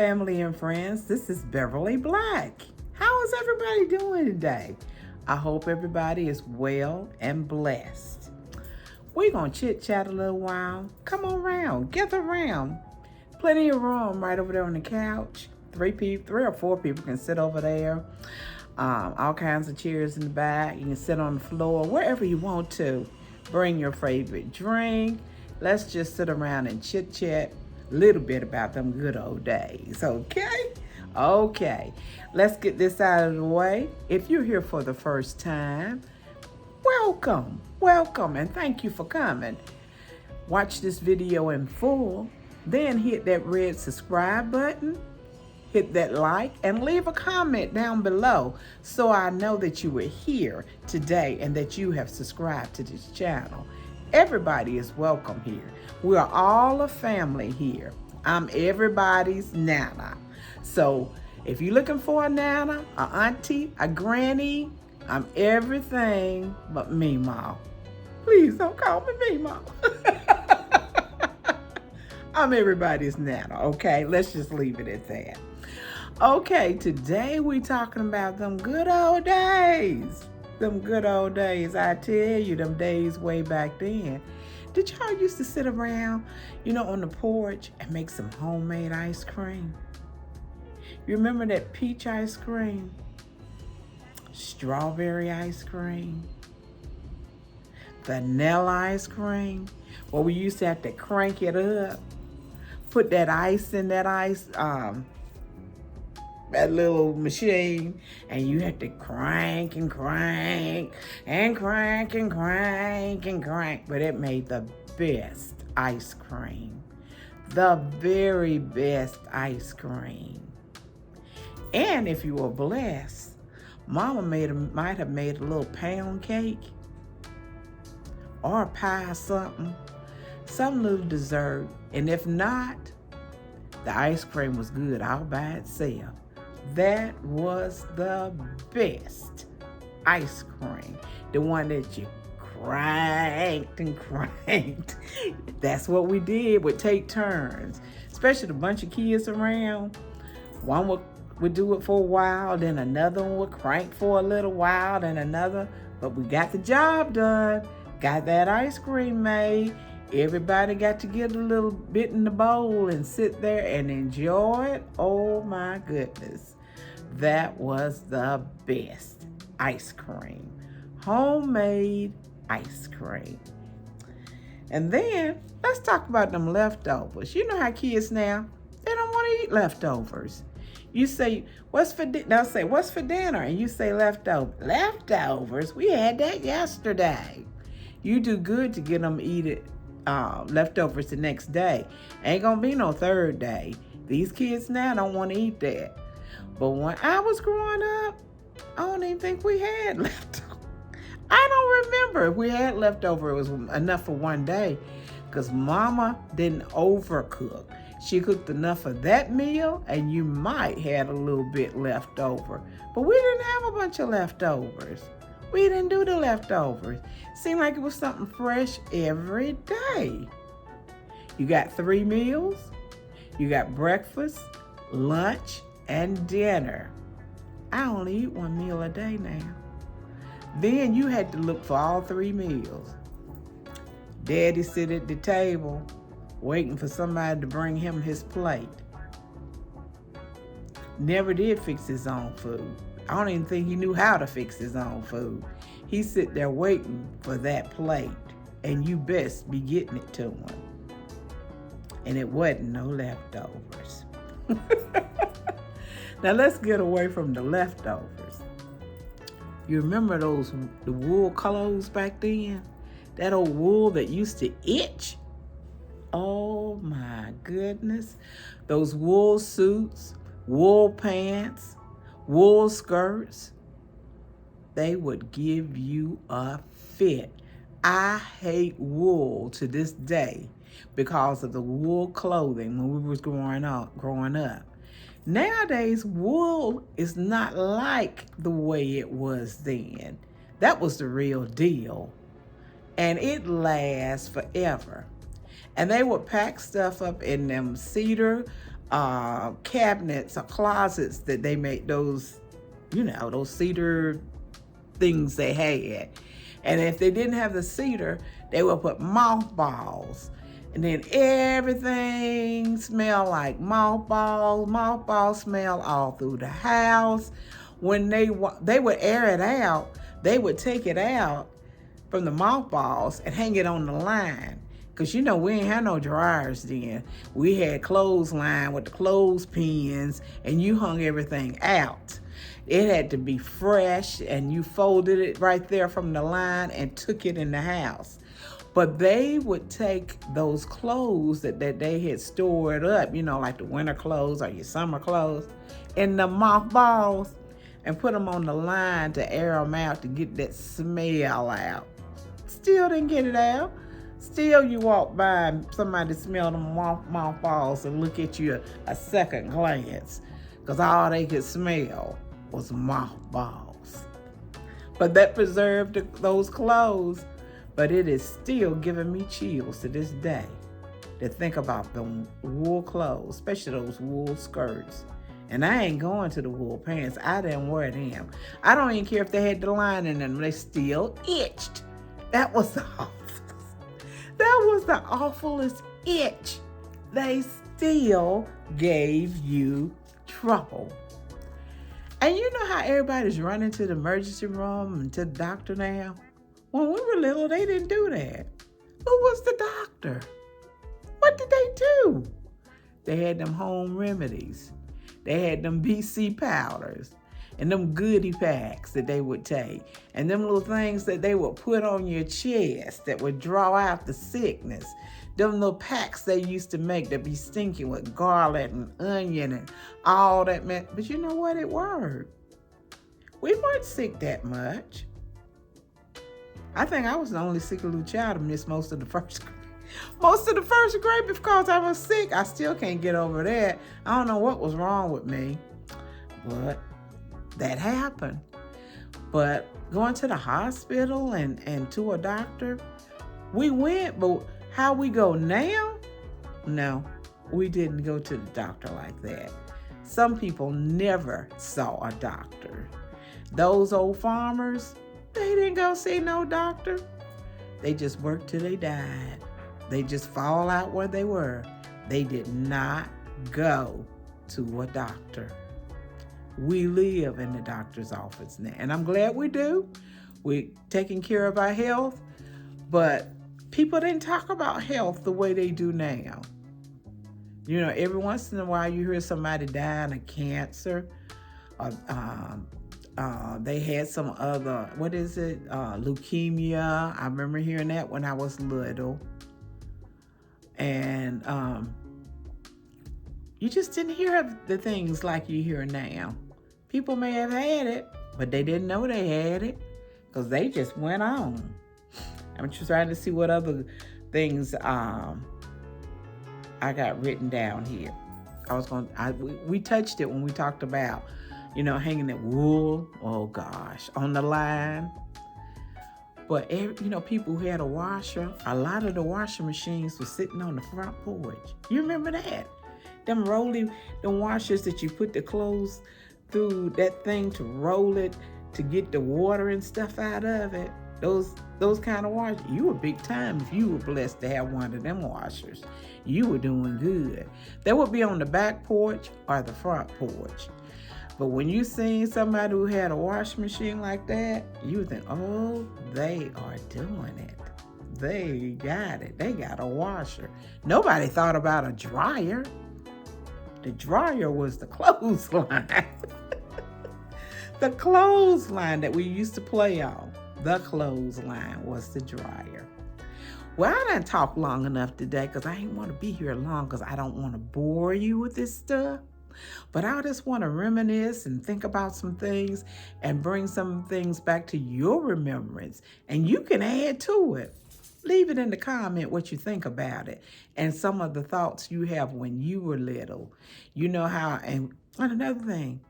family and friends. This is Beverly Black. How is everybody doing today? I hope everybody is well and blessed. We're going to chit-chat a little while. Come on around, gather around. Plenty of room right over there on the couch. Three or four people can sit over there. All kinds of chairs in the back. You can sit on the floor, wherever you want to. Bring your favorite drink. Let's just sit around and chit-chat a little bit about them good old days, okay? Okay, let's get this out of the way. If you're here for the first time, welcome, and thank you for coming. Watch this video in full, then hit that red subscribe button, hit that like, and leave a comment down below so I know that you were here today and that you have subscribed to this channel. Everybody is welcome here. We are all a family here. I'm everybody's Nana. So if you're looking for a Nana, a auntie, a granny, I'm everything but Meemaw. Please don't call me Meemaw. I'm everybody's Nana, okay? Let's just leave it at that. Okay, today we're talking about them good old days. Them good old days, I tell you, them days way back then. Did y'all used to sit around, on the porch and make some homemade ice cream? You remember that peach ice cream? Strawberry ice cream? Vanilla ice cream? Well, we used to have to crank it up, put that ice in that that little machine, and you had to crank and crank and crank and crank and crank, but it made the best ice cream, the very best ice cream. And if you were blessed, Mama might have made a little pound cake or a pie or some little dessert, and if not, the ice cream was good all by itself. That was the best ice cream. The one that you cranked and cranked. That's what we did. Would take turns, especially the bunch of kids around. One would do it for a while, then another one would crank for a little while, then another. But we got the job done. Got that ice cream made. Everybody got to get a little bit in the bowl and sit there and enjoy it. Oh my goodness. That was the best ice cream. Homemade ice cream. And then let's talk about them leftovers. You know how kids now, they don't want to eat leftovers. You say, they'll say, what's for dinner? And you say leftovers? We had that yesterday. You do good to get them eat it. Leftovers the next day. Ain't gonna be no third day. These kids now don't want to eat that. But when I was growing up, I don't even think we had leftovers. I don't remember if we had leftover. It was enough for one day because Mama didn't overcook. She cooked enough for that meal and you might have a little bit left over. But we didn't have a bunch of leftovers. We didn't do the leftovers. Seemed like it was something fresh every day. You got 3 meals. You got breakfast, lunch, and dinner. I only eat 1 meal a day now. Then you had to look for all 3 meals. Daddy sit at the table waiting for somebody to bring him his plate. Never did fix his own food. I don't even think he knew how to fix his own food. He sit there waiting for that plate, and you best be getting it to him. And it wasn't no leftovers. Now let's get away from the leftovers. You remember the wool clothes back then? That old wool that used to itch? Oh my goodness. Those wool suits, wool pants, wool skirts, they would give you a fit. I hate wool to this day because of the wool clothing when we was growing up. Nowadays, wool is not like the way it was then. That was the real deal. And it lasts forever. And they would pack stuff up in them cedar cabinets or closets that they make, those, those cedar things they had. And if they didn't have the cedar, they would put mothballs. And then everything smelled like mothballs. Mothballs smell all through the house. When they would air it out, they would take it out from the mothballs and hang it on the line. Because, we ain't had no dryers then. We had clothesline with the clothespins, and you hung everything out. It had to be fresh, and you folded it right there from the line and took it in the house. But they would take those clothes that they had stored up, like the winter clothes or your summer clothes, in the mothballs, and put them on the line to air them out to get that smell out. Still didn't get it out. Still, you walk by and somebody smell them mothballs and look at you a second glance, because all they could smell was mothballs. But that preserved those clothes. But it is still giving me chills to this day to think about the wool clothes, especially those wool skirts. And I ain't going to the wool pants. I didn't wear them. I don't even care if they had the line in them. They still itched. That was the awfulest itch. They still gave you trouble. And you know how everybody's running to the emergency room and to the doctor now? When we were little, they didn't do that. Who was the doctor? What did they do? They had them home remedies. They had them BC powders and them goodie packs that they would take, and them little things that they would put on your chest that would draw out the sickness. Them little packs they used to make that be stinking with garlic and onion and all that. But you know what? It worked. We weren't sick that much. I think I was the only sick little child to miss most of the first grade. Most of the first grade because I was sick. I still can't get over that. I don't know what was wrong with me, but that happened. But going to the hospital and to a doctor, we went, but how we go now? No, we didn't go to the doctor like that. Some people never saw a doctor. Those old farmers, they didn't go see no doctor. They just worked till they died. They just fall out where they were. They did not go to a doctor. We live in the doctor's office now, and I'm glad we do. We're taking care of our health, but people didn't talk about health the way they do now. Every once in a while you hear somebody dying of cancer, they had some other, leukemia. I remember hearing that when I was little. And you just didn't hear the things like you hear now. People may have had it, but they didn't know they had it because they just went on. I'm just trying to see what other things I got written down here. We touched it when we talked about hanging that wool, on the line. But, people who had a washer, a lot of the washing machines were sitting on the front porch. You remember that? Them washers that you put the clothes through that thing to roll it, to get the water and stuff out of it. Those kind of washers. You were big time if you were blessed to have one of them washers. You were doing good. They would be on the back porch or the front porch. But when you seen somebody who had a washing machine like that, you would think, oh, they are doing it. They got it. They got a washer. Nobody thought about a dryer. The dryer was the clothesline. The clothesline that we used to play on. The clothesline was the dryer. Well, I didn't talk long enough today because I didn't want to be here long because I don't want to bore you with this stuff. But I just want to reminisce and think about some things and bring some things back to your remembrance. And you can add to it. Leave it in the comment what you think about it and some of the thoughts you have when you were little. You know how, and another thing,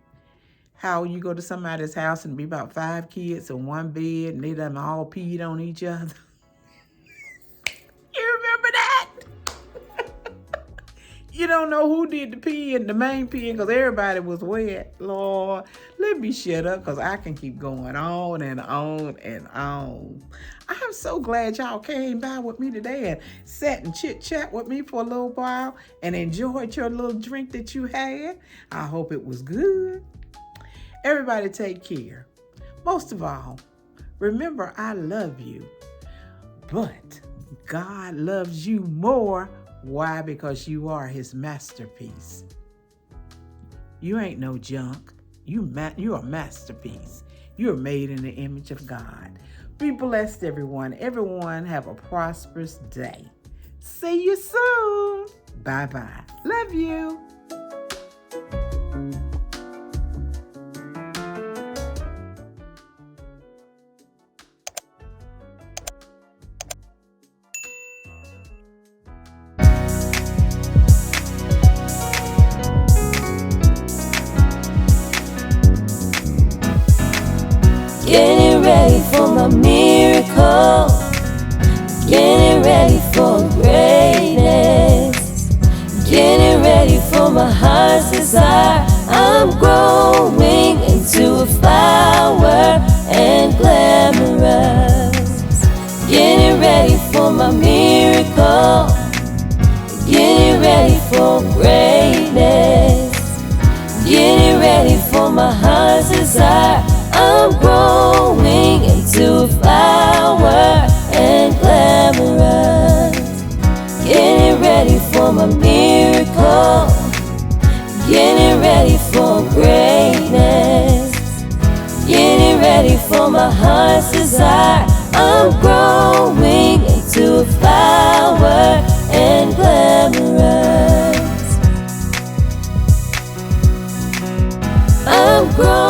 how you go to somebody's house and be about 5 kids in one bed and they done all peed on each other. You remember that? You don't know who did the pen, the main pen, because everybody was wet. Lord, let me shut up because I can keep going on and on and on. I'm so glad y'all came by with me today and sat and chit-chat with me for a little while and enjoyed your little drink that you had. I hope it was good. Everybody take care. Most of all, remember I love you, but God loves you more. Why? Because you are his masterpiece. You ain't no junk. You're a masterpiece. You're made in the image of God. Be blessed, everyone. Everyone have a prosperous day. See you soon. Bye-bye. Love you. Getting ready for my miracle, getting ready for greatness, getting ready for my heart's desire. I'm growing into a flower and glamorous. Getting ready for my miracle, getting ready for greatness, getting ready for my heart's desire. I'm growing into a flower and glamorous. Getting ready for my miracle, getting ready for greatness, getting ready for my heart's desire. I'm growing into a flower and glamorous. I'm growing